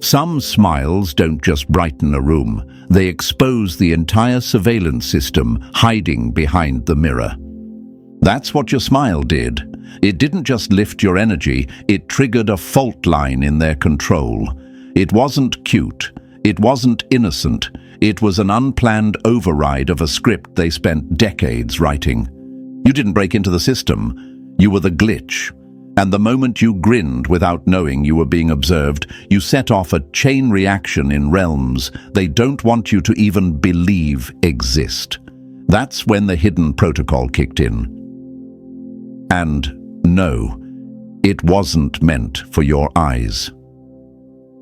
Some smiles don't just brighten a room, they expose the entire surveillance system hiding behind the mirror. That's what your smile did. It didn't just lift your energy, it triggered a fault line in their control. It wasn't cute, it wasn't innocent, it was an unplanned override of a script they spent decades writing. You didn't break into the system, you were the glitch. And the moment you grinned without knowing you were being observed, you set off a chain reaction in realms they don't want you to even believe exist. That's when the hidden protocol kicked in. And no, it wasn't meant for your eyes.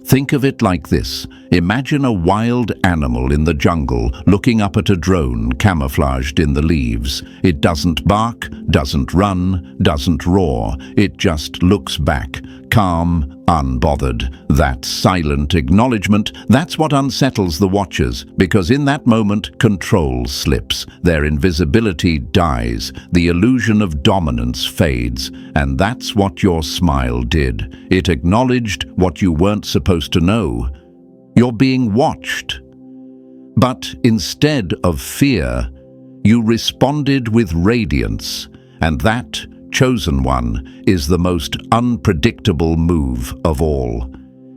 Think of it like this. Imagine a wild animal in the jungle looking up at a drone camouflaged in the leaves. It doesn't bark, doesn't run, doesn't roar. It just looks back, calm, unbothered. That silent acknowledgement, that's what unsettles the watchers, because in that moment, control slips. Their invisibility dies. The illusion of dominance fades. And that's what your smile did. It acknowledged what you weren't supposed to know. You're being watched. But instead of fear, you responded with radiance, and that, chosen one, is the most unpredictable move of all.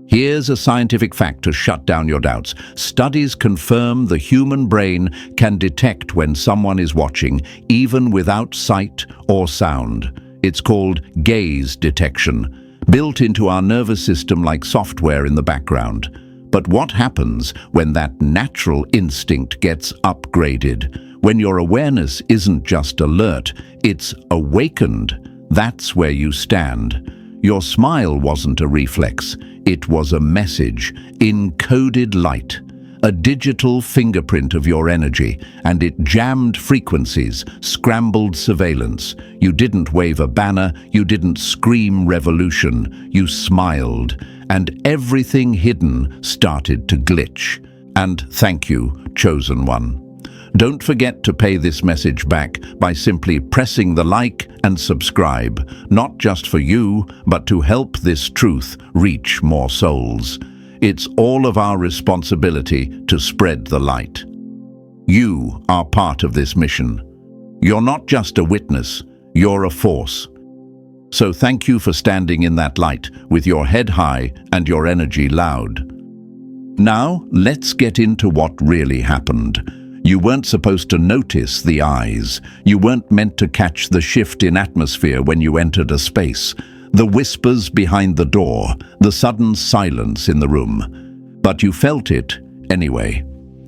Here's a scientific fact to shut down your doubts. Studies confirm the human brain can detect when someone is watching, even without sight or sound. It's called gaze detection, built into our nervous system like software in the background. But what happens when that natural instinct gets upgraded? When your awareness isn't just alert, it's awakened. That's where you stand. Your smile wasn't a reflex. It was a message, encoded light, a digital fingerprint of your energy, and it jammed frequencies, scrambled surveillance. You didn't wave a banner, you didn't scream revolution, you smiled, and everything hidden started to glitch. And thank you, chosen one. Don't forget to pay this message back by simply pressing the like and subscribe, not just for you, but to help this truth reach more souls. It's all of our responsibility to spread the light. You are part of this mission. You're not just a witness, you're a force. So thank you for standing in that light with your head high and your energy loud. Now, let's get into what really happened. You weren't supposed to notice the eyes. You weren't meant to catch the shift in atmosphere when you entered a space, the whispers behind the door, the sudden silence in the room. But you felt it anyway.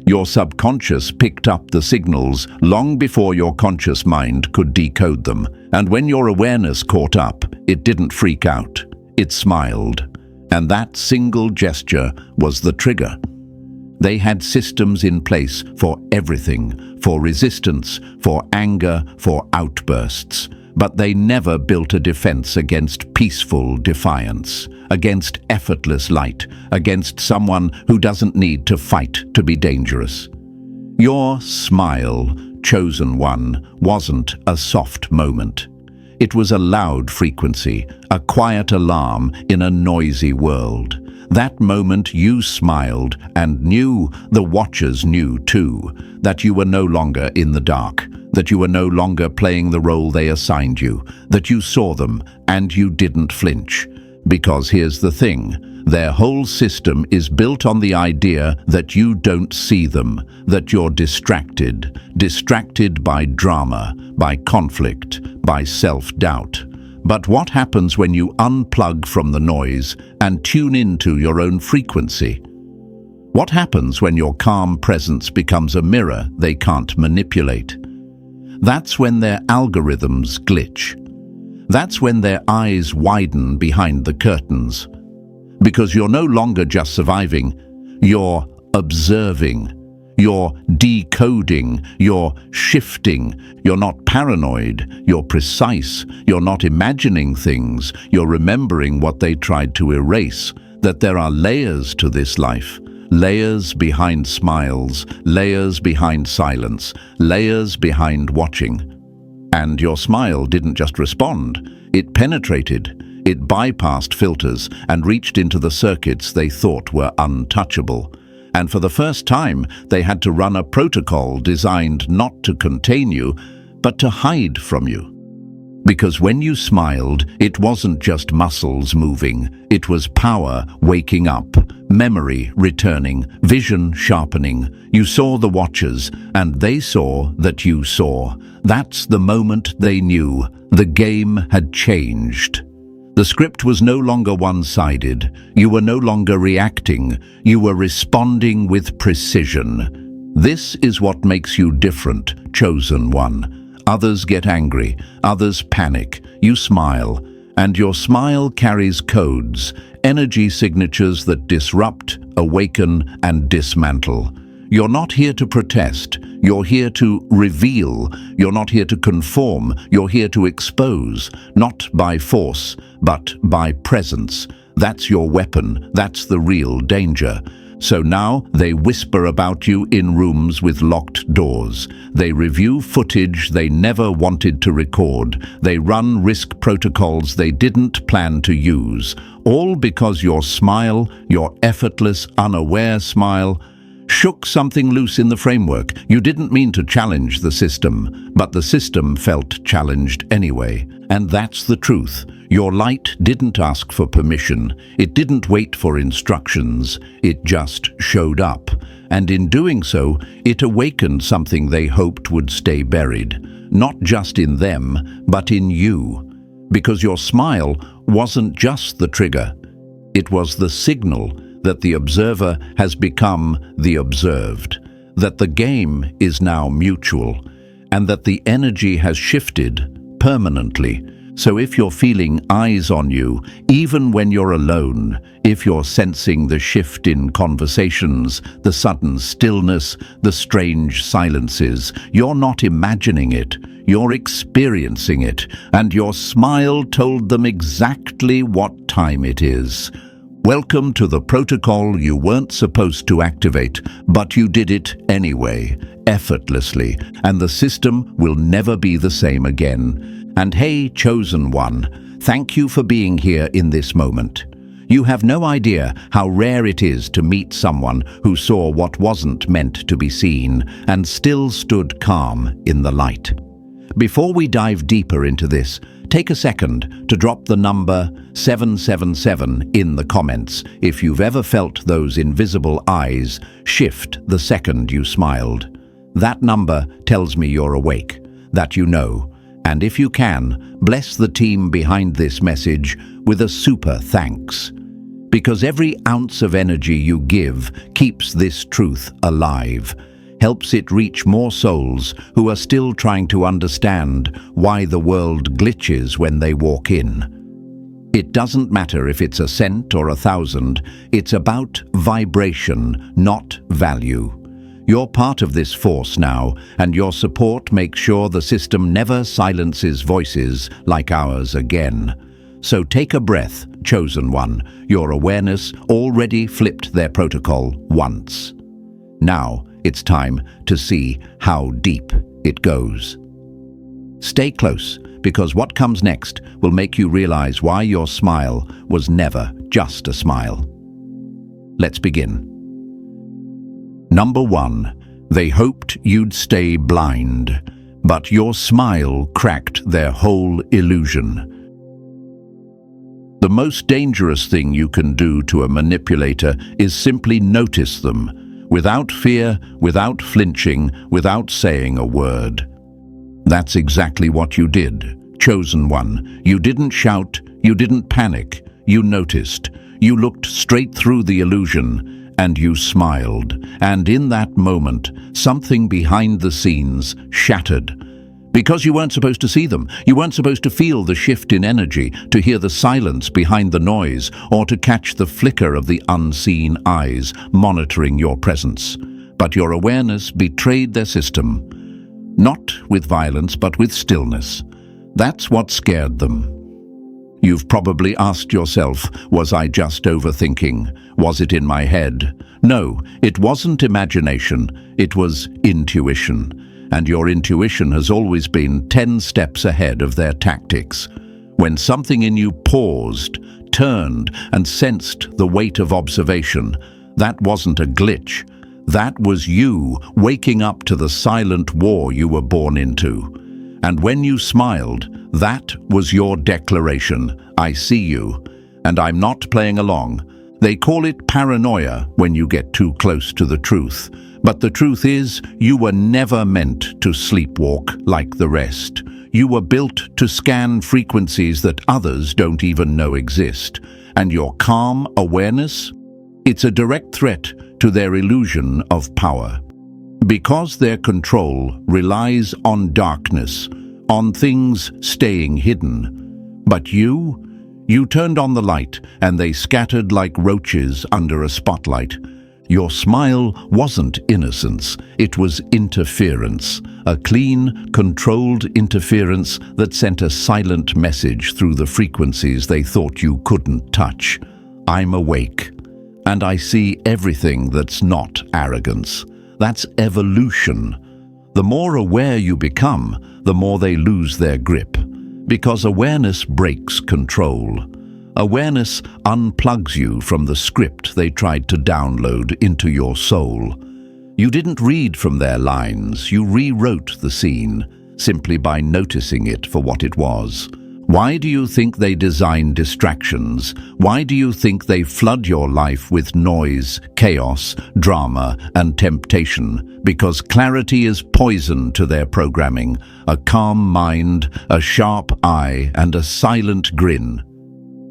Your subconscious picked up the signals long before your conscious mind could decode them. And when your awareness caught up, it didn't freak out. It smiled. And that single gesture was the trigger. They had systems in place for everything, for resistance, for anger, for outbursts. But they never built a defense against peaceful defiance, against effortless light, against someone who doesn't need to fight to be dangerous. Your smile, chosen one, wasn't a soft moment. It was a loud frequency, a quiet alarm in a noisy world. That moment you smiled and knew, the watchers knew too, that you were no longer in the dark, that you were no longer playing the role they assigned you, that you saw them and you didn't flinch. Because here's the thing, their whole system is built on the idea that you don't see them, that you're distracted by drama, by conflict, by self-doubt. But what happens when you unplug from the noise and tune into your own frequency? What happens when your calm presence becomes a mirror they can't manipulate? That's when their algorithms glitch. That's when their eyes widen behind the curtains. Because you're no longer just surviving, you're observing. You're decoding, you're shifting, you're not paranoid, you're precise, you're not imagining things, you're remembering what they tried to erase, that there are layers to this life, layers behind smiles, layers behind silence, layers behind watching. And your smile didn't just respond, it penetrated. It bypassed filters and reached into the circuits they thought were untouchable. And for the first time, they had to run a protocol designed not to contain you, but to hide from you. Because when you smiled, it wasn't just muscles moving, it was power waking up, memory returning, vision sharpening. You saw the watchers, and they saw that you saw. That's the moment they knew the game had changed. The script was no longer one-sided. You were no longer reacting. You were responding with precision. This is what makes you different, chosen one. Others get angry, others panic. You smile, and your smile carries codes, energy signatures that disrupt, awaken, and dismantle. You're not here to protest. You're here to reveal. You're not here to conform. You're here to expose, not by force, but by presence. That's your weapon. That's the real danger. So now they whisper about you in rooms with locked doors. They review footage they never wanted to record. They run risk protocols they didn't plan to use. All because your smile, your effortless, unaware smile, shook something loose in the framework. You didn't mean to challenge the system, but the system felt challenged anyway. And that's the truth. Your light didn't ask for permission. It didn't wait for instructions. It just showed up. And in doing so, it awakened something they hoped would stay buried. Not just in them, but in you. Because your smile wasn't just the trigger. It was the signal that the observer has become the observed, that the game is now mutual, and that the energy has shifted permanently. So if you're feeling eyes on you, even when you're alone, if you're sensing the shift in conversations, the sudden stillness, the strange silences, you're not imagining it, you're experiencing it, and your smile told them exactly what time it is. Welcome to the protocol you weren't supposed to activate, but you did it anyway, effortlessly, and the system will never be the same again. And hey, chosen one, thank you for being here in this moment. You have no idea how rare it is to meet someone who saw what wasn't meant to be seen and still stood calm in the light. Before we dive deeper into this, take a second to drop the number 777 in the comments if you've ever felt those invisible eyes shift the second you smiled. That number tells me you're awake, that you know. And if you can, bless the team behind this message with a super thanks. Because every ounce of energy you give keeps this truth alive, helps it reach more souls who are still trying to understand why the world glitches when they walk in. It doesn't matter if it's a cent or 1,000, it's about vibration, not value. You're part of this force now, and your support makes sure the system never silences voices like ours again. So take a breath, chosen one. Your awareness already flipped their protocol once. Now it's time to see how deep it goes. Stay close, because what comes next will make you realize why your smile was never just a smile. Let's begin. Number 1, they hoped you'd stay blind, but your smile cracked their whole illusion. The most dangerous thing you can do to a manipulator is simply notice them, without fear, without flinching, without saying a word. That's exactly what you did, chosen one. You didn't shout, you didn't panic, you noticed. You looked straight through the illusion, and you smiled, and in that moment, something behind the scenes shattered. Because you weren't supposed to see them, you weren't supposed to feel the shift in energy, to hear the silence behind the noise, or to catch the flicker of the unseen eyes monitoring your presence. But your awareness betrayed their system, not with violence, but with stillness. That's what scared them. You've probably asked yourself, was I just overthinking? Was it in my head? No, it wasn't imagination, it was intuition. And your intuition has always been 10 steps ahead of their tactics. when something in you paused, turned, and sensed the weight of observation. That wasn't a glitch. That was you waking up to the silent war you were born into. And when you smiled, that was your declaration. I see you, and I'm not playing along. They call it paranoia when you get too close to the truth. But the truth is, you were never meant to sleepwalk like the rest. You were built to scan frequencies that others don't even know exist. And your calm awareness? It's a direct threat to their illusion of power. Because their control relies on darkness, on things staying hidden. But you turned on the light, and they scattered like roaches under a spotlight. Your smile wasn't innocence, it was interference. A clean, controlled interference that sent a silent message through the frequencies they thought you couldn't touch. I'm awake, and I see everything that's not arrogance. That's evolution. The more aware you become, the more they lose their grip. Because awareness breaks control. Awareness unplugs you from the script they tried to download into your soul. You didn't read from their lines, you rewrote the scene, simply by noticing it for what it was. Why do you think they design distractions? Why do you think they flood your life with noise, chaos, drama, and temptation? Because clarity is poison to their programming. A calm mind, a sharp eye, and a silent grin.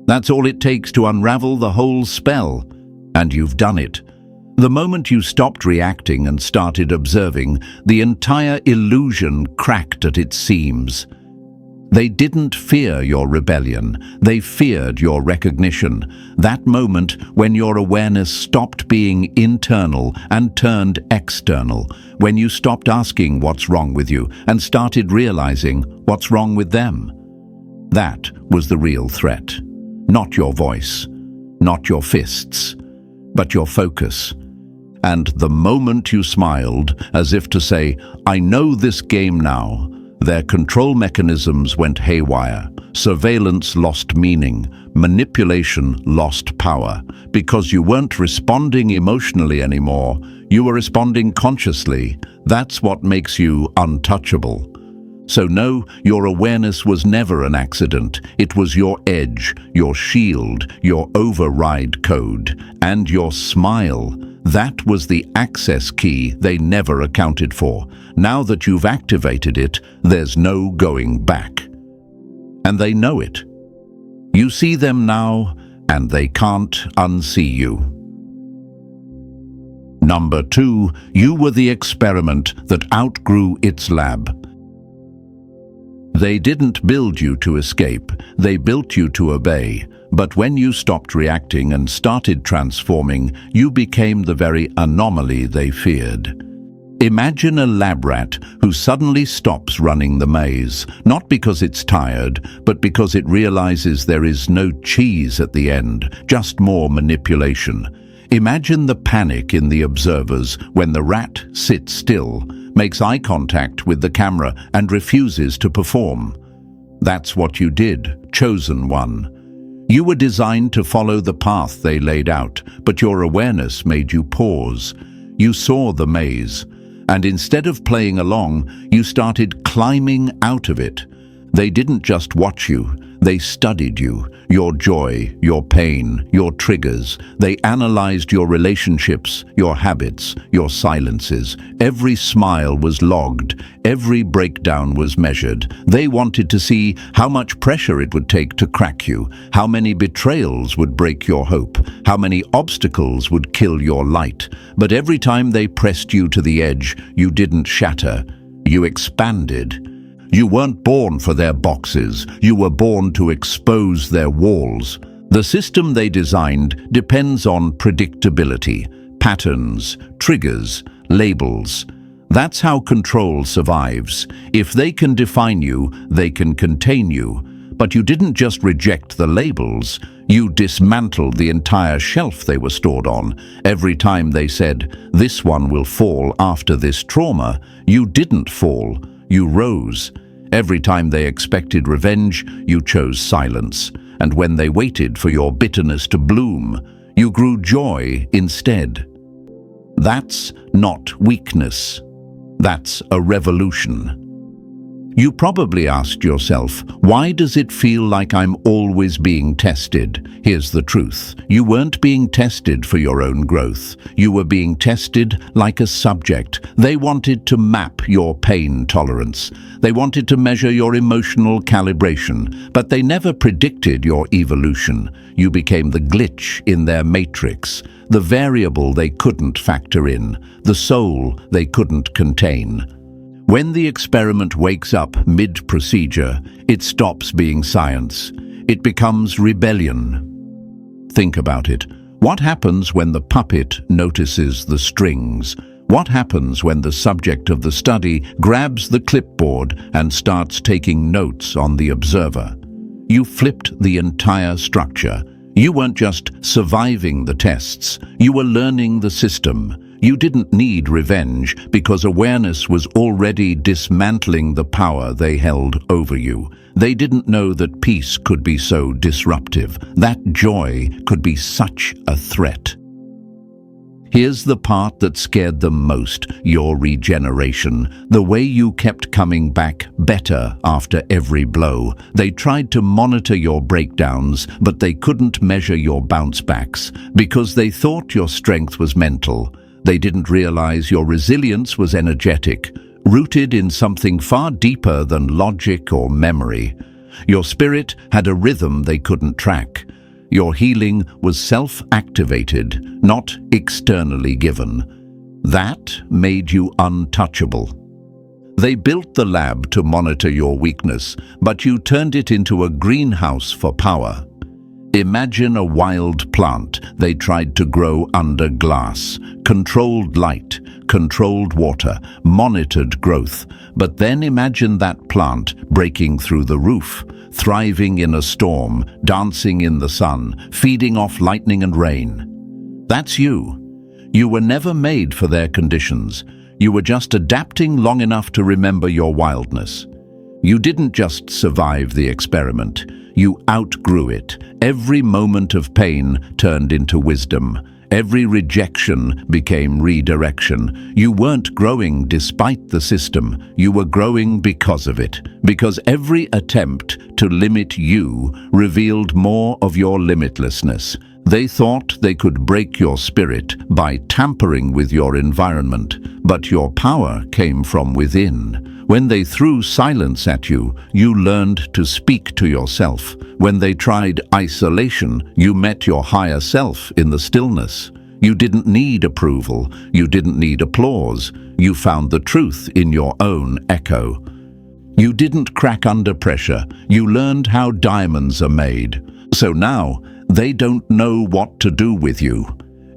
That's all it takes to unravel the whole spell. And you've done it. The moment you stopped reacting and started observing, the entire illusion cracked at its seams. They didn't fear your rebellion, they feared your recognition. That moment when your awareness stopped being internal and turned external, when you stopped asking what's wrong with you and started realizing what's wrong with them. That was the real threat. Not your voice, not your fists, but your focus. And the moment you smiled, as if to say, I know this game now, their control mechanisms went haywire. Surveillance lost meaning. Manipulation lost power. Because you weren't responding emotionally anymore. You were responding consciously. That's what makes you untouchable. So no, your awareness was never an accident. It was your edge, your shield, your override code, and your smile. That was the access key they never accounted for. Now that you've activated it, there's no going back. And they know it. You see them now, and they can't unsee you. Number 2, you were the experiment that outgrew its lab. They didn't build you to escape, they built you to obey. But when you stopped reacting and started transforming, you became the very anomaly they feared. Imagine a lab rat who suddenly stops running the maze, not because it's tired, but because it realizes there is no cheese at the end, just more manipulation. Imagine the panic in the observers when the rat sits still, makes eye contact with the camera, and refuses to perform. That's what you did, chosen one. You were designed to follow the path they laid out, but your awareness made you pause. You saw the maze, and instead of playing along, you started climbing out of it. They didn't just watch you, they studied you, your joy, your pain, your triggers. They analyzed your relationships, your habits, your silences. Every smile was logged, every breakdown was measured. They wanted to see how much pressure it would take to crack you, how many betrayals would break your hope, how many obstacles would kill your light. But every time they pressed you to the edge, you didn't shatter, you expanded. You weren't born for their boxes, you were born to expose their walls. The system they designed depends on predictability, patterns, triggers, labels. That's how control survives. If they can define you, they can contain you. But you didn't just reject the labels, you dismantled the entire shelf they were stored on. Every time they said, "This one will fall after this trauma," you didn't fall, you rose. Every time they expected revenge, you chose silence. And when they waited for your bitterness to bloom, you grew joy instead. That's not weakness. That's a revolution. You probably asked yourself, why does it feel like I'm always being tested? Here's the truth. You weren't being tested for your own growth. You were being tested like a subject. They wanted to map your pain tolerance. They wanted to measure your emotional calibration, but they never predicted your evolution. You became the glitch in their matrix, the variable they couldn't factor in, the soul they couldn't contain. When the experiment wakes up mid-procedure, it stops being science. It becomes rebellion. Think about it. What happens when the puppet notices the strings? What happens when the subject of the study grabs the clipboard and starts taking notes on the observer? You flipped the entire structure. You weren't just surviving the tests, you were learning the system. You didn't need revenge because awareness was already dismantling the power they held over you. They didn't know that peace could be so disruptive, that joy could be such a threat. Here's the part that scared them most, your regeneration, the way you kept coming back better after every blow. They tried to monitor your breakdowns, but they couldn't measure your bounce backs because they thought your strength was mental. They didn't realize your resilience was energetic, rooted in something far deeper than logic or memory. Your spirit had a rhythm they couldn't track. Your healing was self-activated, not externally given. That made you untouchable. They built the lab to monitor your weakness, but you turned it into a greenhouse for power. Imagine a wild plant they tried to grow under glass. Controlled light, controlled water, monitored growth. But then imagine that plant breaking through the roof, thriving in a storm, dancing in the sun, feeding off lightning and rain. That's you. You were never made for their conditions. You were just adapting long enough to remember your wildness. You didn't just survive the experiment. You outgrew it. Every moment of pain turned into wisdom. Every rejection became redirection. You weren't growing despite the system. You were growing because of it. Because every attempt to limit you revealed more of your limitlessness. They thought they could break your spirit by tampering with your environment, but your power came from within. When they threw silence at you, you learned to speak to yourself. When they tried isolation, you met your higher self in the stillness. You didn't need approval. You didn't need applause. You found the truth in your own echo. You didn't crack under pressure. You learned how diamonds are made. So now, they don't know what to do with you.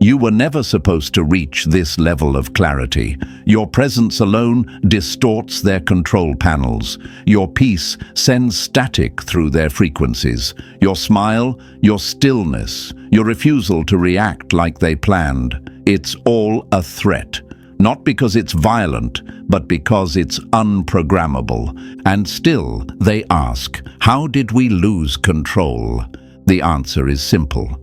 You were never supposed to reach this level of clarity. Your presence alone distorts their control panels. Your peace sends static through their frequencies. Your smile, your stillness, your refusal to react like they planned. It's all a threat. Not because it's violent, but because it's unprogrammable. And still, they ask, how did we lose control? The answer is simple.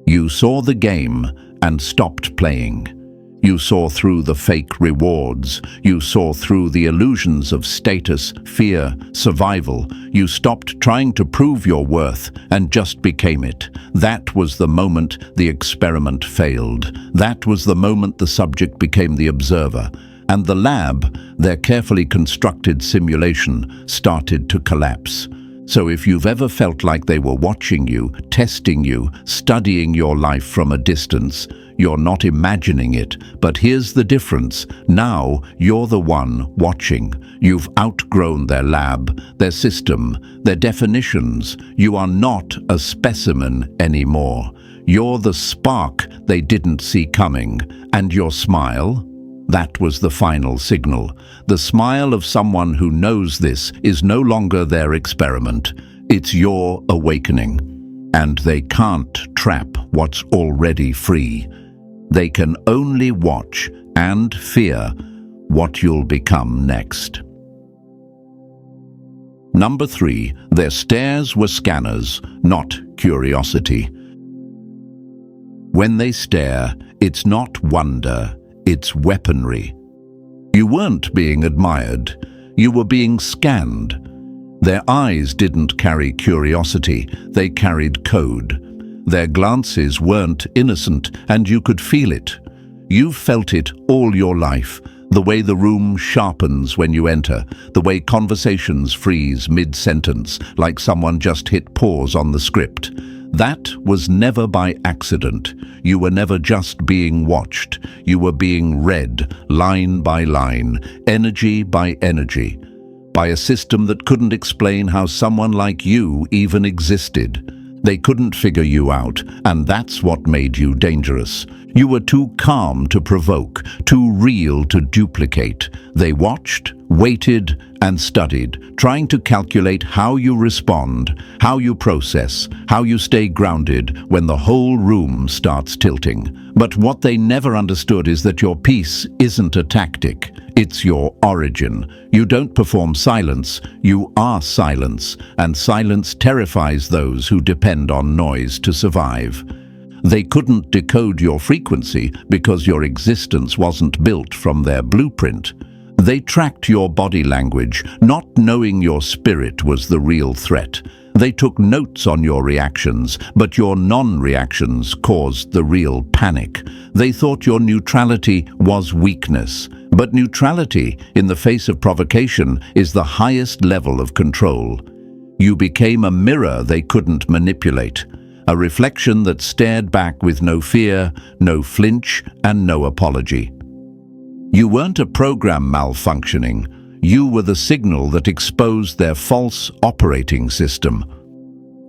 You saw the game and stopped playing. You saw through the fake rewards. You saw through the illusions of status, fear, survival. You stopped trying to prove your worth and just became it. That was the moment the experiment failed. That was the moment the subject became the observer. And the lab, their carefully constructed simulation, started to collapse. So if you've ever felt like they were watching you, testing you, studying your life from a distance, you're not imagining it. But here's the difference. Now you're the one watching. You've outgrown their lab, their system, their definitions. You are not a specimen anymore. You're the spark they didn't see coming. And your smile? That was the final signal. The smile of someone who knows this is no longer their experiment. It's your awakening. And they can't trap what's already free. They can only watch and fear what you'll become next. Number 3, their stares were scanners, not curiosity. When they stare, it's not wonder, it's weaponry. You weren't being admired, you were being scanned. Their eyes didn't carry curiosity, they carried code. Their glances weren't innocent, and you could feel it. You've felt it all your life, the way the room sharpens when you enter, the way conversations freeze mid-sentence, like someone just hit pause on the script. That was never by accident. You were never just being watched. You were being read, line by line, energy by energy, by a system that couldn't explain how someone like you even existed. They couldn't figure you out, and that's what made you dangerous. You were too calm to provoke, too real to duplicate. They watched, waited, and studied, trying to calculate how you respond, how you process, how you stay grounded when the whole room starts tilting. But what they never understood is that your peace isn't a tactic. It's your origin. You don't perform silence, you are silence, and silence terrifies those who depend on noise to survive. They couldn't decode your frequency because your existence wasn't built from their blueprint. They tracked your body language, not knowing your spirit was the real threat. They took notes on your reactions, but your non-reactions caused the real panic. They thought your neutrality was weakness. But neutrality, in the face of provocation, is the highest level of control. You became a mirror they couldn't manipulate, a reflection that stared back with no fear, no flinch, and no apology. You weren't a program malfunctioning. You were the signal that exposed their false operating system.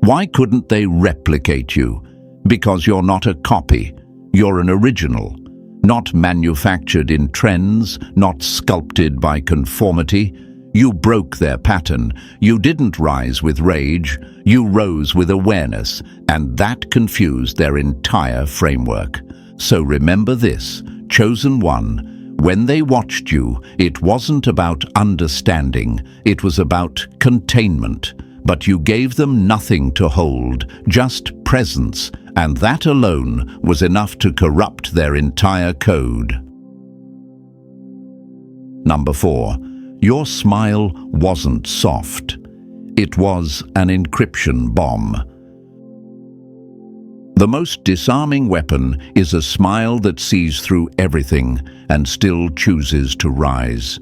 Why couldn't they replicate you? Because you're not a copy. You're an original. Not manufactured in trends, not sculpted by conformity. You broke their pattern. You didn't rise with rage. You rose with awareness, and that confused their entire framework. So remember this, chosen one, when they watched you, it wasn't about understanding, it was about containment. But you gave them nothing to hold, just presence, and that alone was enough to corrupt their entire code. Number 4, your smile wasn't soft. It was an encryption bomb. The most disarming weapon is a smile that sees through everything and still chooses to rise.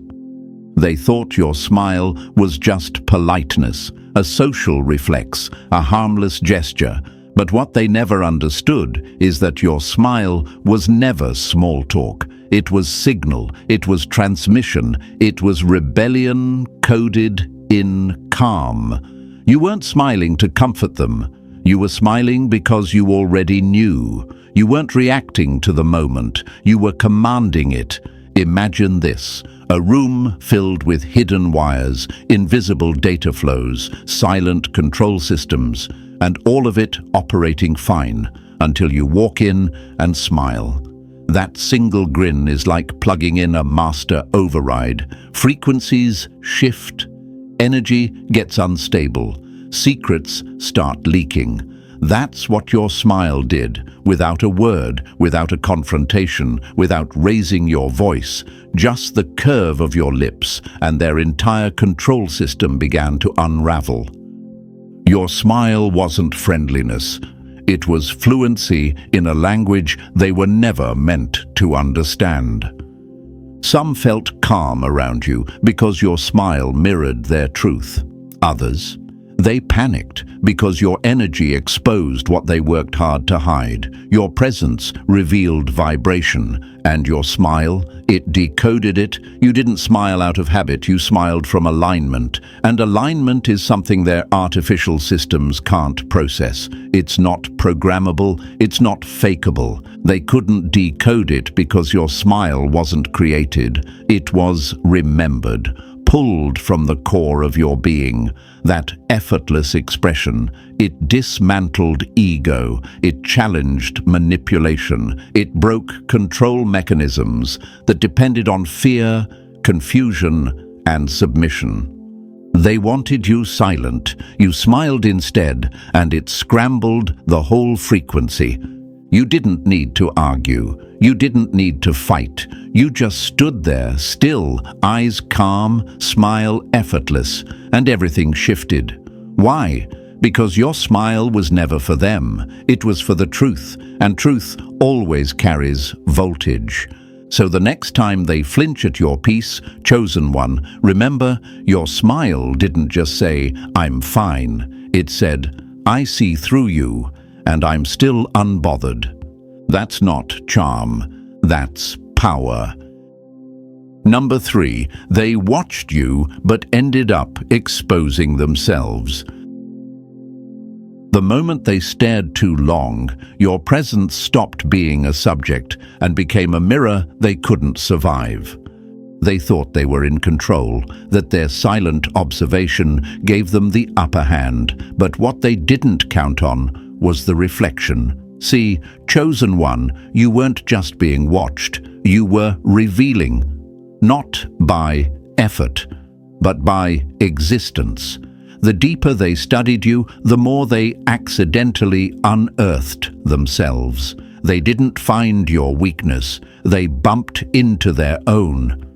They thought your smile was just politeness, a social reflex, a harmless gesture. But what they never understood is that your smile was never small talk. It was signal, it was transmission, it was rebellion coded in calm. You weren't smiling to comfort them. You were smiling because you already knew. You weren't reacting to the moment. You were commanding it. Imagine this. A room filled with hidden wires, invisible data flows, silent control systems, and all of it operating fine until you walk in and smile. That single grin is like plugging in a master override. Frequencies shift, energy gets unstable, secrets start leaking. That's what your smile did, without a word, without a confrontation, without raising your voice, just the curve of your lips, and their entire control system began to unravel. Your smile wasn't friendliness. It was fluency in a language they were never meant to understand. Some felt calm around you because your smile mirrored their truth. Others, they panicked because your energy exposed what they worked hard to hide. Your presence revealed vibration, and your smile, it decoded it. You didn't smile out of habit, you smiled from alignment. And alignment is something their artificial systems can't process. It's not programmable, it's not fakeable. They couldn't decode it because your smile wasn't created, it was remembered. Pulled from the core of your being, that effortless expression. It dismantled ego, it challenged manipulation, it broke control mechanisms that depended on fear, confusion, and submission. They wanted you silent. You smiled instead, and it scrambled the whole frequency. You didn't need to argue. You didn't need to fight. You just stood there, still, eyes calm, smile effortless, and everything shifted. Why? Because your smile was never for them. It was for the truth, and truth always carries voltage. So the next time they flinch at your peace, chosen one, remember, your smile didn't just say, "I'm fine." It said, "I see through you, and I'm still unbothered." That's not charm, that's power. Number 3, they watched you but ended up exposing themselves. The moment they stared too long, your presence stopped being a subject and became a mirror they couldn't survive. They thought they were in control, that their silent observation gave them the upper hand, but what they didn't count on was the reflection. See, chosen one, you weren't just being watched, you were revealing, not by effort, but by existence. The deeper they studied you, the more they accidentally unearthed themselves. They didn't find your weakness, they bumped into their own.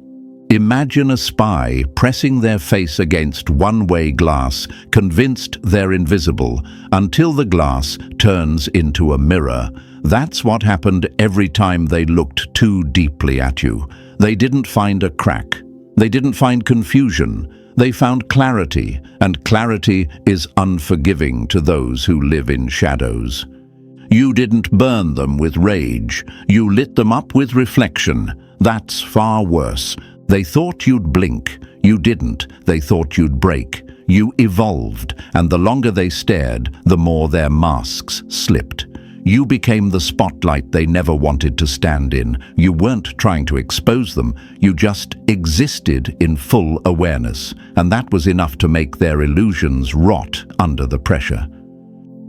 Imagine a spy pressing their face against one-way glass, convinced they're invisible, until the glass turns into a mirror. That's what happened every time they looked too deeply at you. They didn't find a crack. They didn't find confusion. They found clarity, and clarity is unforgiving to those who live in shadows. You didn't burn them with rage. You lit them up with reflection. That's far worse. They thought you'd blink. You didn't. They thought you'd break. You evolved, and the longer they stared, the more their masks slipped. You became the spotlight they never wanted to stand in. You weren't trying to expose them. You just existed in full awareness, and that was enough to make their illusions rot under the pressure.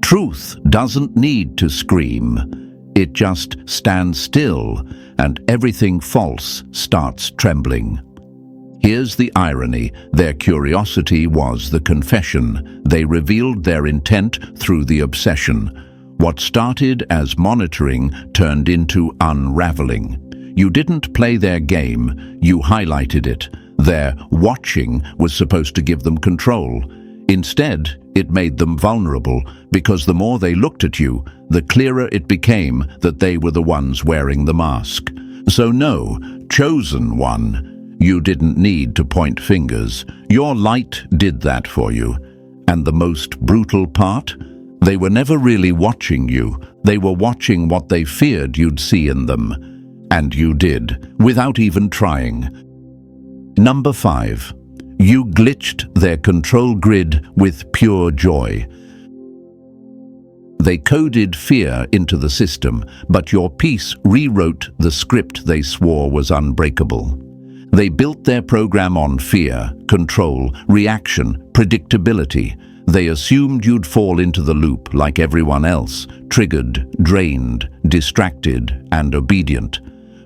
Truth doesn't need to scream. It just stands still, and everything false starts trembling. Here's the irony. Their curiosity was the confession. They revealed their intent through the obsession. What started as monitoring turned into unraveling. You didn't play their game, you highlighted it. Their watching was supposed to give them control. Instead, it made them vulnerable, because the more they looked at you, the clearer it became that they were the ones wearing the mask. So no, chosen one, you didn't need to point fingers. Your light did that for you. And the most brutal part? They were never really watching you. They were watching what they feared you'd see in them. And you did, without even trying. Number 5. You glitched their control grid with pure joy. They coded fear into the system, but your peace rewrote the script they swore was unbreakable. They built their program on fear, control, reaction, predictability. They assumed you'd fall into the loop like everyone else, triggered, drained, distracted, and obedient.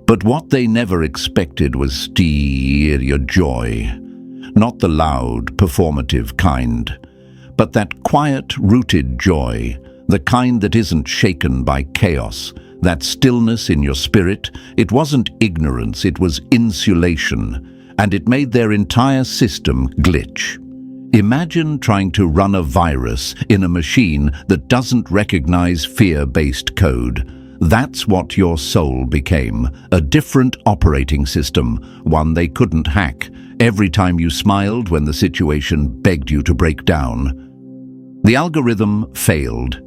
But what they never expected was steer joy. Not the loud, performative kind, but that quiet, rooted joy, the kind that isn't shaken by chaos, that stillness in your spirit. It wasn't ignorance, it was insulation, and it made their entire system glitch. Imagine trying to run a virus in a machine that doesn't recognize fear-based code. That's what your soul became, a different operating system, one they couldn't hack. Every time you smiled when the situation begged you to break down, the algorithm failed.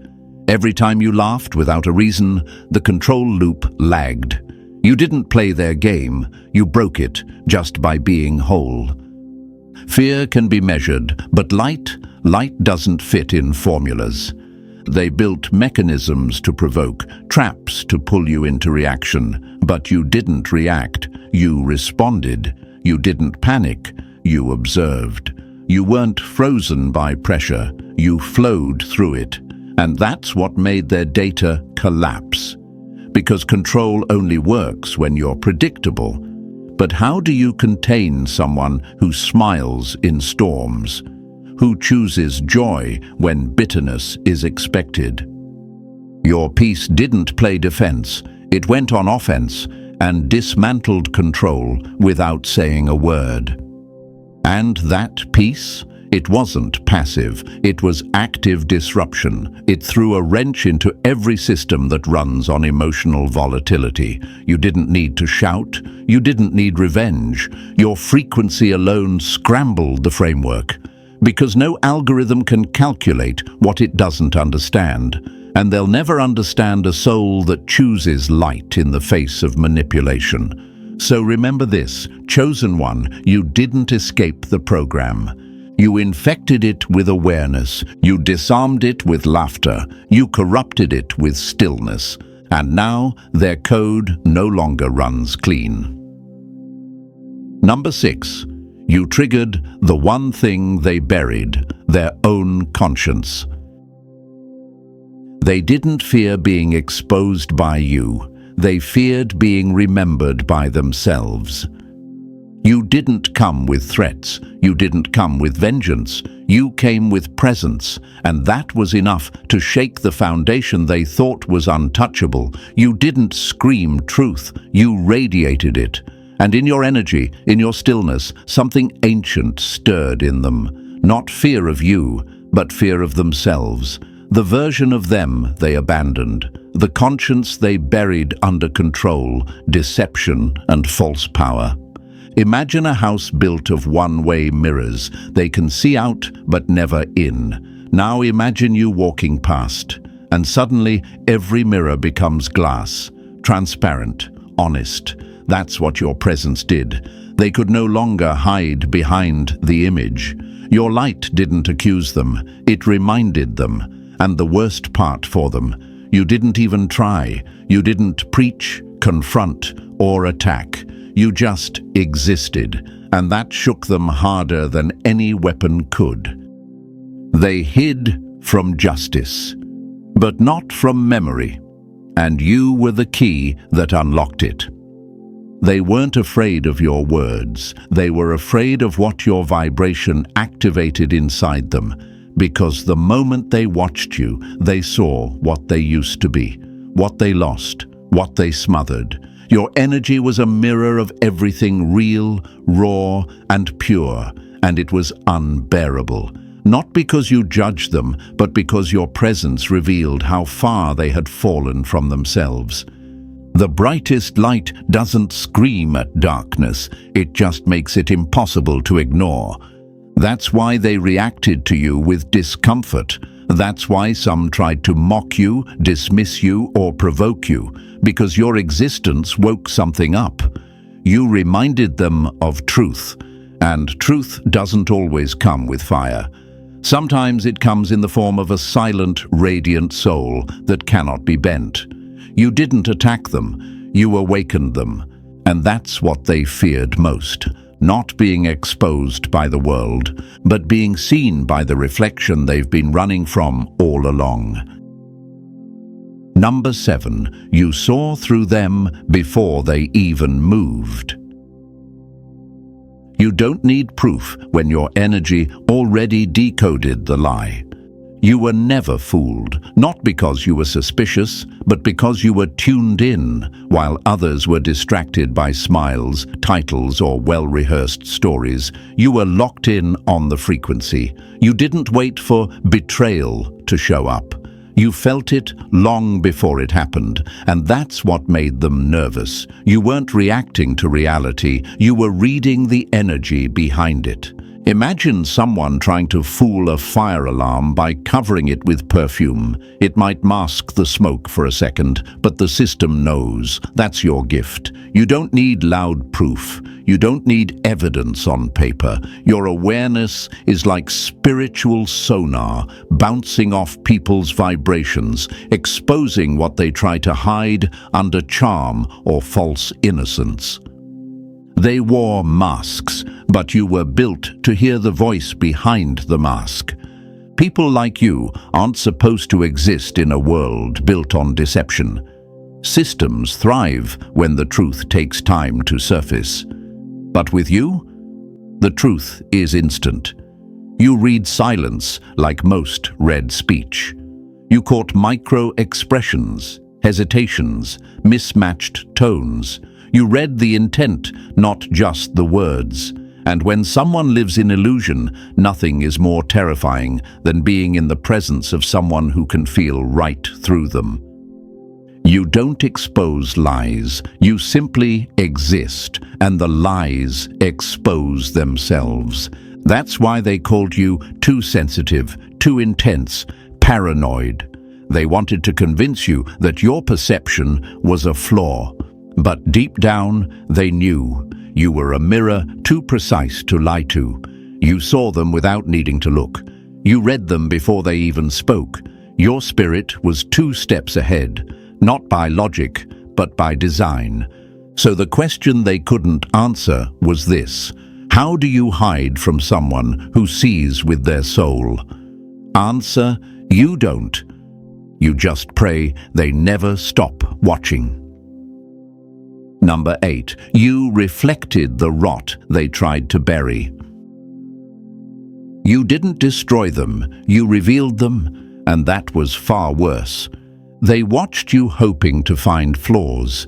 Every time you laughed without a reason, the control loop lagged. You didn't play their game, you broke it just by being whole. Fear can be measured, but light doesn't fit in formulas. They built mechanisms to provoke, traps to pull you into reaction. But you didn't react, you responded. You didn't panic, you observed. You weren't frozen by pressure, you flowed through it. And that's what made their data collapse. Because control only works when you're predictable. But how do you contain someone who smiles in storms, who chooses joy when bitterness is expected? Your peace didn't play defense, it went on offense and dismantled control without saying a word. And that peace? It wasn't passive, it was active disruption. It threw a wrench into every system that runs on emotional volatility. You didn't need to shout, you didn't need revenge. Your frequency alone scrambled the framework. Because no algorithm can calculate what it doesn't understand. And they'll never understand a soul that chooses light in the face of manipulation. So remember this, chosen one, you didn't escape the program. You infected it with awareness, you disarmed it with laughter, you corrupted it with stillness, and now their code no longer runs clean. Number 6. You triggered the one thing they buried, their own conscience. They didn't fear being exposed by you, they feared being remembered by themselves. You didn't come with threats, you didn't come with vengeance, you came with presence, and that was enough to shake the foundation they thought was untouchable. You didn't scream truth, you radiated it. And in your energy, in your stillness, something ancient stirred in them. Not fear of you, but fear of themselves. The version of them they abandoned, the conscience they buried under control, deception, and false power. Imagine a house built of one-way mirrors. They can see out, but never in. Now imagine you walking past, and suddenly every mirror becomes glass, transparent, honest. That's what your presence did. They could no longer hide behind the image. Your light didn't accuse them, it reminded them. And the worst part for them, you didn't even try. You didn't preach, confront, or attack. You just existed, and that shook them harder than any weapon could. They hid from justice, but not from memory, and you were the key that unlocked it. They weren't afraid of your words, they were afraid of what your vibration activated inside them, because the moment they watched you, they saw what they used to be, what they lost, what they smothered. Your energy was a mirror of everything real, raw, and pure, and it was unbearable. Not because you judged them, but because your presence revealed how far they had fallen from themselves. The brightest light doesn't scream at darkness, it just makes it impossible to ignore. That's why they reacted to you with discomfort. That's why some tried to mock you, dismiss you, or provoke you, because your existence woke something up. You reminded them of truth, and truth doesn't always come with fire. Sometimes it comes in the form of a silent, radiant soul that cannot be bent. You didn't attack them, you awakened them, and that's what they feared most. Not being exposed by the world, but being seen by the reflection they've been running from all along. Number 7, you saw through them before they even moved. You don't need proof when your energy already decoded the lie. You were never fooled, not because you were suspicious, but because you were tuned in, while others were distracted by smiles, titles, or well-rehearsed stories. You were locked in on the frequency. You didn't wait for betrayal to show up. You felt it long before it happened, and that's what made them nervous. You weren't reacting to reality, you were reading the energy behind it. Imagine someone trying to fool a fire alarm by covering it with perfume. It might mask the smoke for a second, but the system knows. That's your gift. You don't need loud proof. You don't need evidence on paper. Your awareness is like spiritual sonar, bouncing off people's vibrations, exposing what they try to hide under charm or false innocence. They wore masks, but you were built to hear the voice behind the mask. People like you aren't supposed to exist in a world built on deception. Systems thrive when the truth takes time to surface. But with you, the truth is instant. You read silence like most read speech. You caught micro-expressions, hesitations, mismatched tones. You read the intent, not just the words. And when someone lives in illusion, nothing is more terrifying than being in the presence of someone who can feel right through them. You don't expose lies, you simply exist, and the lies expose themselves. That's why they called you too sensitive, too intense, paranoid. They wanted to convince you that your perception was a flaw. But deep down, they knew you were a mirror too precise to lie to. You saw them without needing to look. You read them before they even spoke. Your spirit was 2 steps ahead, not by logic, but by design. So the question they couldn't answer was this: how do you hide from someone who sees with their soul? Answer: you don't. You just pray they never stop watching. Number 8. You reflected the rot they tried to bury. You didn't destroy them, you revealed them, and that was far worse. They watched you hoping to find flaws,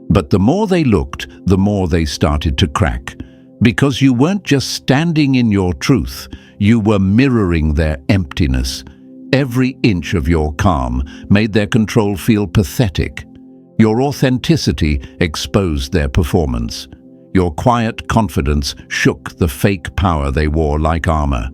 but the more they looked, the more they started to crack. Because you weren't just standing in your truth, you were mirroring their emptiness. Every inch of your calm made their control feel pathetic. Your authenticity exposed their performance. Your quiet confidence shook the fake power they wore like armor.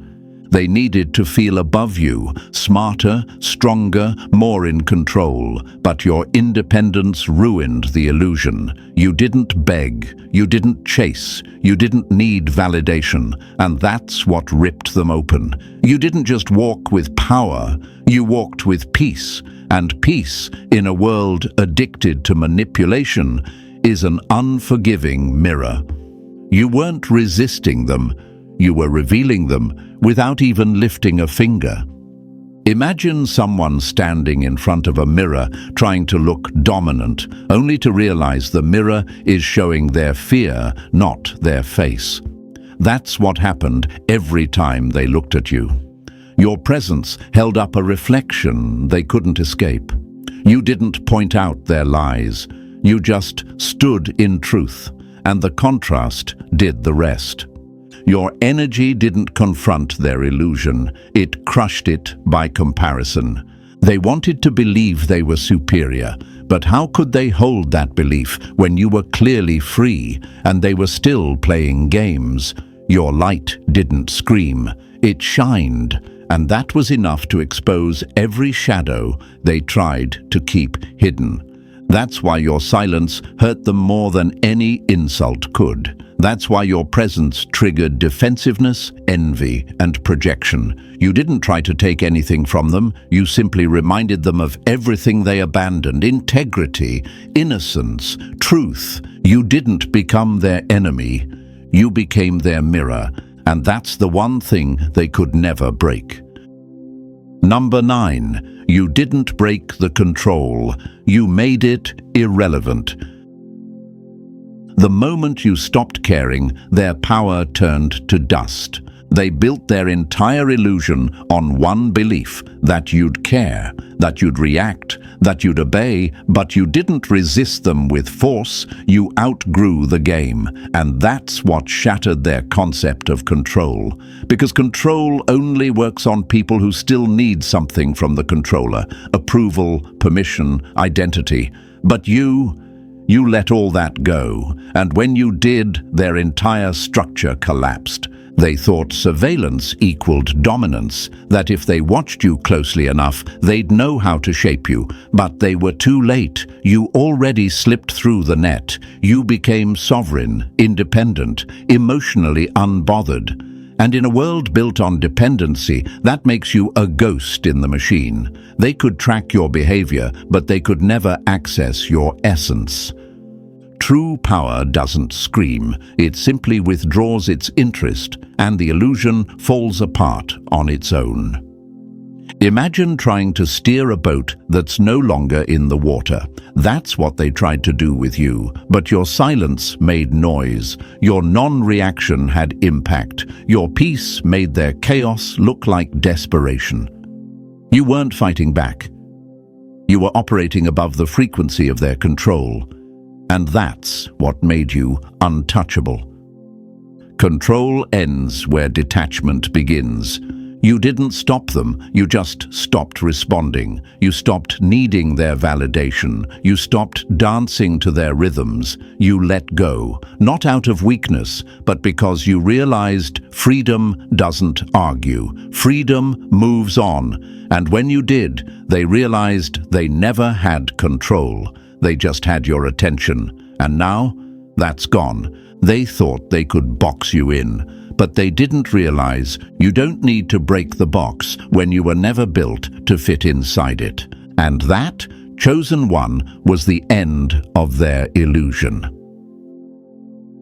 They needed to feel above you, smarter, stronger, more in control, but your independence ruined the illusion. You didn't beg, you didn't chase, you didn't need validation, and that's what ripped them open. You didn't just walk with power, you walked with peace, and peace, in a world addicted to manipulation, is an unforgiving mirror. You weren't resisting them, you were revealing them without even lifting a finger. Imagine someone standing in front of a mirror trying to look dominant, only to realize the mirror is showing their fear, not their face. That's what happened every time they looked at you. Your presence held up a reflection they couldn't escape. You didn't point out their lies. You just stood in truth, and the contrast did the rest. Your energy didn't confront their illusion, it crushed it by comparison. They wanted to believe they were superior, but how could they hold that belief when you were clearly free and they were still playing games? Your light didn't scream, it shined, and that was enough to expose every shadow they tried to keep hidden. That's why your silence hurt them more than any insult could. That's why your presence triggered defensiveness, envy, and projection. You didn't try to take anything from them, you simply reminded them of everything they abandoned: integrity, innocence, truth. You didn't become their enemy, you became their mirror, and that's the one thing they could never break. Number 9. You didn't break the control, you made it irrelevant. The moment you stopped caring, their power turned to dust. They built their entire illusion on one belief: that you'd care, that you'd react, that you'd obey, but you didn't resist them with force, you outgrew the game. And that's what shattered their concept of control. Because control only works on people who still need something from the controller: approval, permission, identity. But you let all that go, and when you did, their entire structure collapsed. They thought surveillance equaled dominance, that if they watched you closely enough, they'd know how to shape you. But they were too late. You already slipped through the net. You became sovereign, independent, emotionally unbothered. And in a world built on dependency, that makes you a ghost in the machine. They could track your behavior, but they could never access your essence. True power doesn't scream, it simply withdraws its interest, and the illusion falls apart on its own. Imagine trying to steer a boat that's no longer in the water. That's what they tried to do with you, but your silence made noise. Your non-reaction had impact. Your peace made their chaos look like desperation. You weren't fighting back. You were operating above the frequency of their control, and that's what made you untouchable. Control ends where detachment begins. You didn't stop them, you just stopped responding. You stopped needing their validation. You stopped dancing to their rhythms. You let go, not out of weakness, but because you realized freedom doesn't argue. Freedom moves on. And when you did, they realized they never had control. They just had your attention. And now, that's gone. They thought they could box you in. But they didn't realize you don't need to break the box when you were never built to fit inside it. And that, chosen one, was the end of their illusion.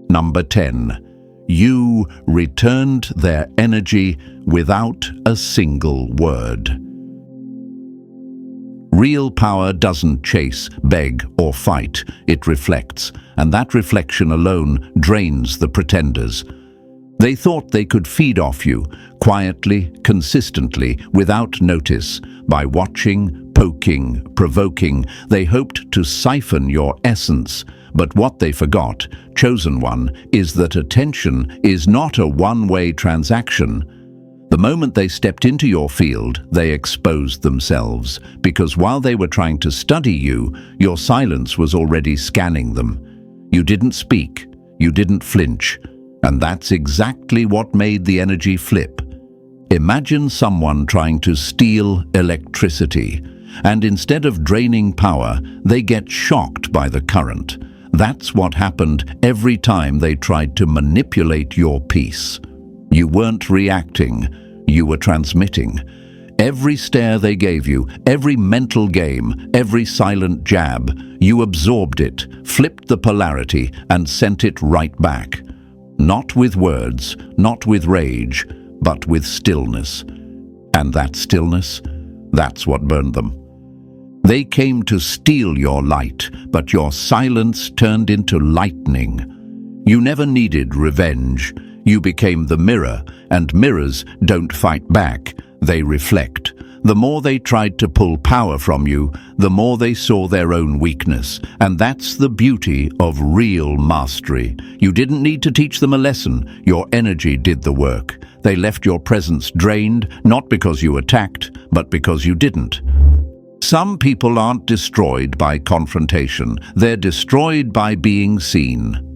Number 10. You returned their energy without a single word. Real power doesn't chase, beg, or fight. It reflects, and that reflection alone drains the pretenders. They thought they could feed off you, quietly, consistently, without notice. By watching, poking, provoking, they hoped to siphon your essence. But what they forgot, chosen one, is that attention is not a one-way transaction. The moment they stepped into your field, they exposed themselves, because while they were trying to study you, your silence was already scanning them. You didn't speak, you didn't flinch. And that's exactly what made the energy flip. Imagine someone trying to steal electricity, and instead of draining power, they get shocked by the current. That's what happened every time they tried to manipulate your peace. You weren't reacting, you were transmitting. Every stare they gave you, every mental game, every silent jab, you absorbed it, flipped the polarity, and sent it right back. Not with words, not with rage, but with stillness. And that stillness, that's what burned them. They came to steal your light, but your silence turned into lightning. You never needed revenge. You became the mirror, and mirrors don't fight back, they reflect. The more they tried to pull power from you, the more they saw their own weakness. And that's the beauty of real mastery. You didn't need to teach them a lesson. Your energy did the work. They left your presence drained, not because you attacked, but because you didn't. Some people aren't destroyed by confrontation. They're destroyed by being seen.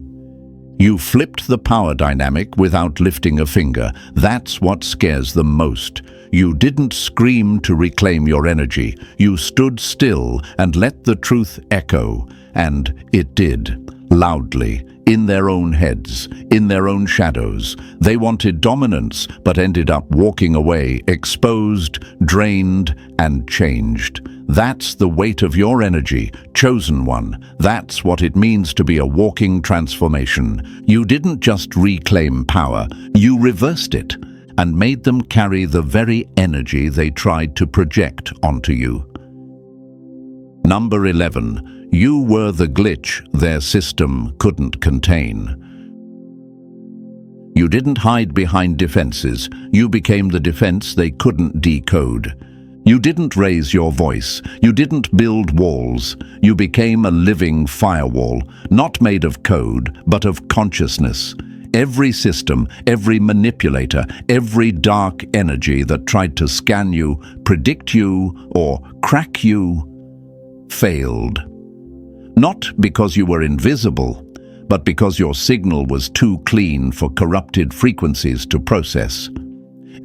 You flipped the power dynamic without lifting a finger. That's what scares them most. You didn't scream to reclaim your energy. You stood still and let the truth echo. And it did, loudly, in their own heads, in their own shadows. They wanted dominance, but ended up walking away, exposed, drained, and changed. That's the weight of your energy, chosen one. That's what it means to be a walking transformation. You didn't just reclaim power, you reversed it and made them carry the very energy they tried to project onto you. Number 11. You were the glitch their system couldn't contain. You didn't hide behind defenses. You became the defense they couldn't decode. You didn't raise your voice. You didn't build walls. You became a living firewall, not made of code, but of consciousness. Every system, every manipulator, every dark energy that tried to scan you, predict you, or crack you, failed. Not because you were invisible, but because your signal was too clean for corrupted frequencies to process.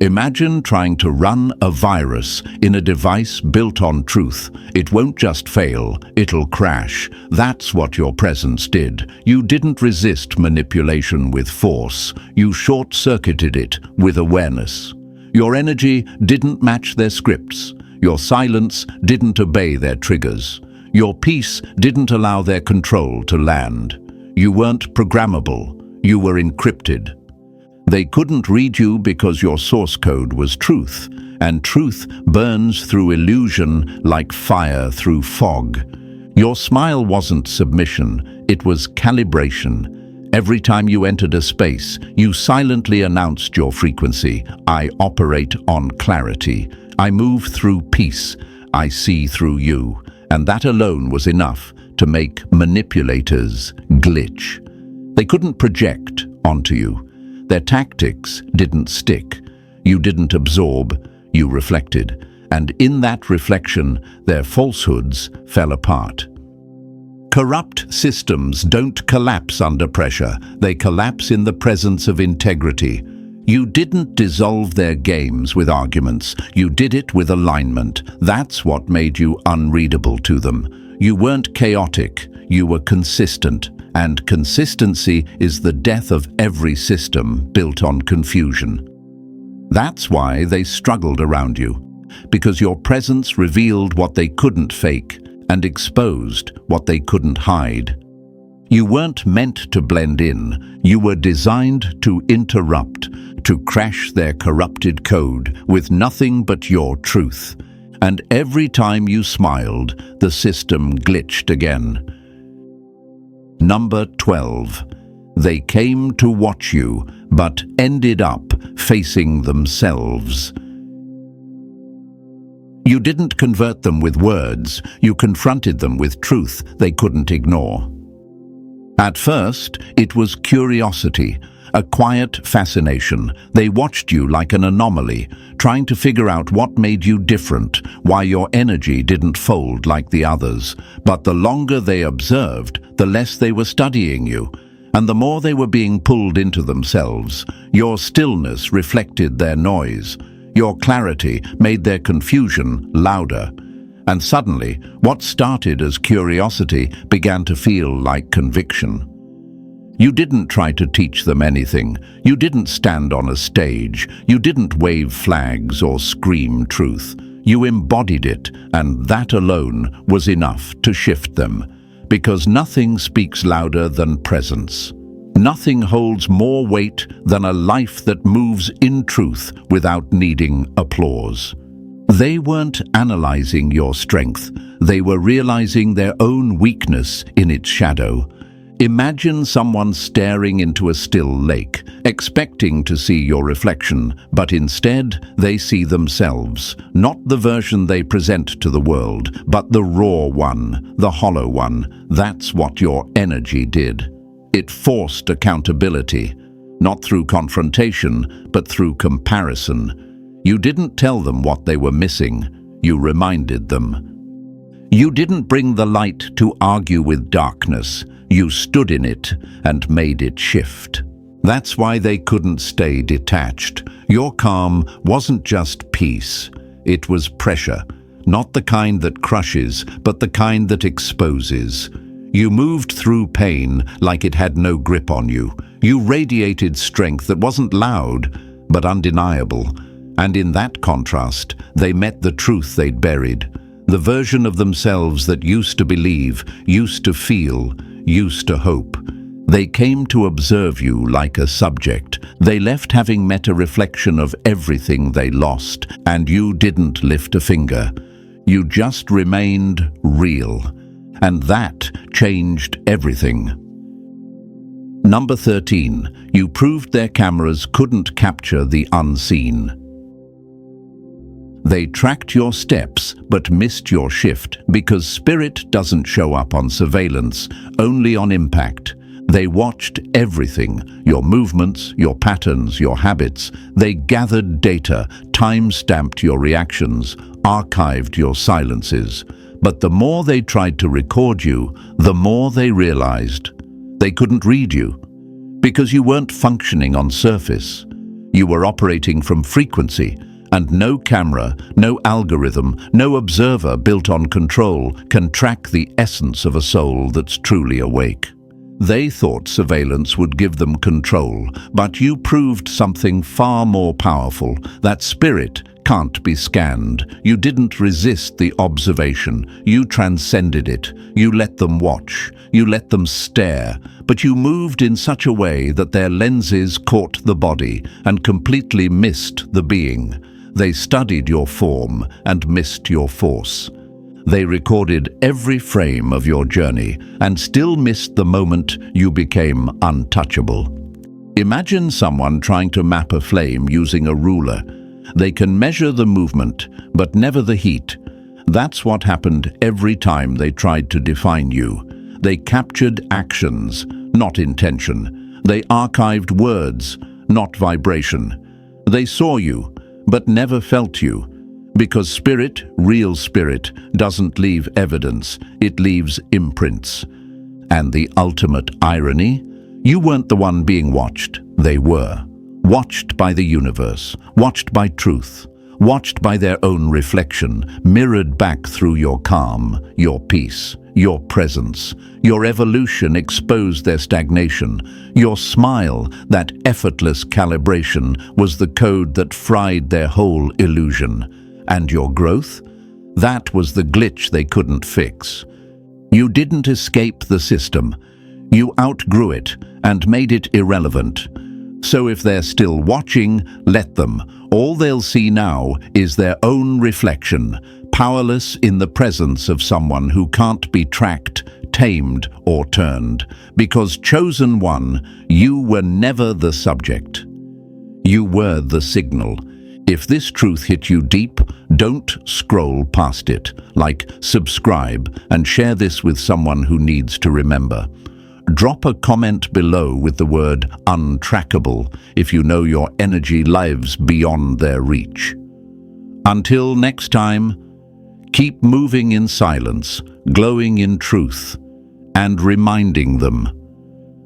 Imagine trying to run a virus in a device built on truth. It won't just fail, it'll crash. That's what your presence did. You didn't resist manipulation with force. You short-circuited it with awareness. Your energy didn't match their scripts. Your silence didn't obey their triggers. Your peace didn't allow their control to land. You weren't programmable. You were encrypted. They couldn't read you because your source code was truth, and truth burns through illusion like fire through fog. Your smile wasn't submission, it was calibration. Every time you entered a space, you silently announced your frequency. I operate on clarity. I move through peace. I see through you. And that alone was enough to make manipulators glitch. They couldn't project onto you. Their tactics didn't stick. You didn't absorb, you reflected. And in that reflection, their falsehoods fell apart. Corrupt systems don't collapse under pressure. They collapse in the presence of integrity. You didn't dissolve their games with arguments. You did it with alignment. That's what made you unreadable to them. You weren't chaotic. You were consistent. And consistency is the death of every system built on confusion. That's why they struggled around you. Because your presence revealed what they couldn't fake and exposed what they couldn't hide. You weren't meant to blend in. You were designed to interrupt, to crash their corrupted code with nothing but your truth. And every time you smiled, the system glitched again. Number 12. They came to watch you, but ended up facing themselves. You didn't convert them with words, you confronted them with truth they couldn't ignore. At first, it was curiosity, a quiet fascination. They watched you like an anomaly, trying to figure out what made you different, why your energy didn't fold like the others. But the longer they observed, the less they were studying you, and the more they were being pulled into themselves. Your stillness reflected their noise. Your clarity made their confusion louder. And suddenly, what started as curiosity began to feel like conviction. You didn't try to teach them anything. You didn't stand on a stage. You didn't wave flags or scream truth. You embodied it, and that alone was enough to shift them. Because nothing speaks louder than presence. Nothing holds more weight than a life that moves in truth without needing applause. They weren't analyzing your strength. They were realizing their own weakness in its shadow. Imagine someone staring into a still lake, expecting to see your reflection, but instead they see themselves. Not the version they present to the world, but the raw one, the hollow one. That's what your energy did. It forced accountability, not through confrontation, but through comparison. You didn't tell them what they were missing, you reminded them. You didn't bring the light to argue with darkness, you stood in it and made it shift. That's why they couldn't stay detached. Your calm wasn't just peace, it was pressure, not the kind that crushes, but the kind that exposes. You moved through pain like it had no grip on you. You radiated strength that wasn't loud, but undeniable. And in that contrast, they met the truth they'd buried. The version of themselves that used to believe, used to feel, used to hope. They came to observe you like a subject. They left having met a reflection of everything they lost, and you didn't lift a finger. You just remained real. And that changed everything. Number 13. You proved their cameras couldn't capture the unseen. They tracked your steps but missed your shift because spirit doesn't show up on surveillance, only on impact. They watched everything, your movements, your patterns, your habits. They gathered data, time-stamped your reactions, archived your silences. But the more they tried to record you, the more they realized they couldn't read you. Because you weren't functioning on surface. You were operating from frequency, and no camera, no algorithm, no observer built on control can track the essence of a soul that's truly awake. They thought surveillance would give them control, but you proved something far more powerful, that spirit can't be scanned. You didn't resist the observation. You transcended it. You let them watch. You let them stare. But you moved in such a way that their lenses caught the body and completely missed the being. They studied your form and missed your force. They recorded every frame of your journey and still missed the moment you became untouchable. Imagine someone trying to map a flame using a ruler. They can measure the movement, but never the heat. That's what happened every time they tried to define you. They captured actions, not intention. They archived words, not vibration. They saw you, but never felt you. Because spirit, real spirit, doesn't leave evidence, it leaves imprints. And the ultimate irony? You weren't the one being watched, they were. Watched by the universe, watched by truth, watched by their own reflection, mirrored back through your calm, your peace, your presence. Your evolution exposed their stagnation. Your smile, that effortless calibration, was the code that fried their whole illusion. And your growth? That was the glitch they couldn't fix. You didn't escape the system. You outgrew it and made it irrelevant. So if they're still watching, let them. All they'll see now is their own reflection, powerless in the presence of someone who can't be tracked, tamed, or turned. Because chosen one, you were never the subject. You were the signal. If this truth hit you deep, don't scroll past it. Like, subscribe, and share this with someone who needs to remember. Drop a comment below with the word untrackable if you know your energy lives beyond their reach. Until next time, keep moving in silence, glowing in truth, and reminding them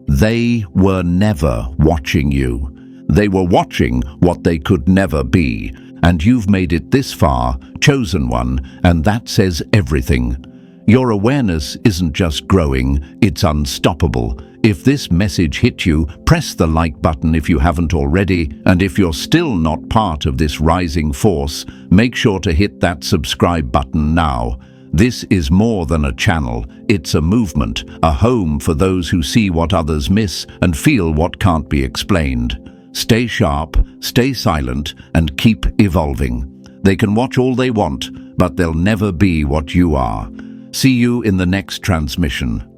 they were never watching you. They were watching what they could never be, and you've made it this far, chosen one, and that says everything. Your awareness isn't just growing, it's unstoppable. If this message hit you, press the like button if you haven't already, and if you're still not part of this rising force, make sure to hit that subscribe button now. This is more than a channel, it's a movement, a home for those who see what others miss and feel what can't be explained. Stay sharp, stay silent, and keep evolving. They can watch all they want, but they'll never be what you are. See you in the next transmission.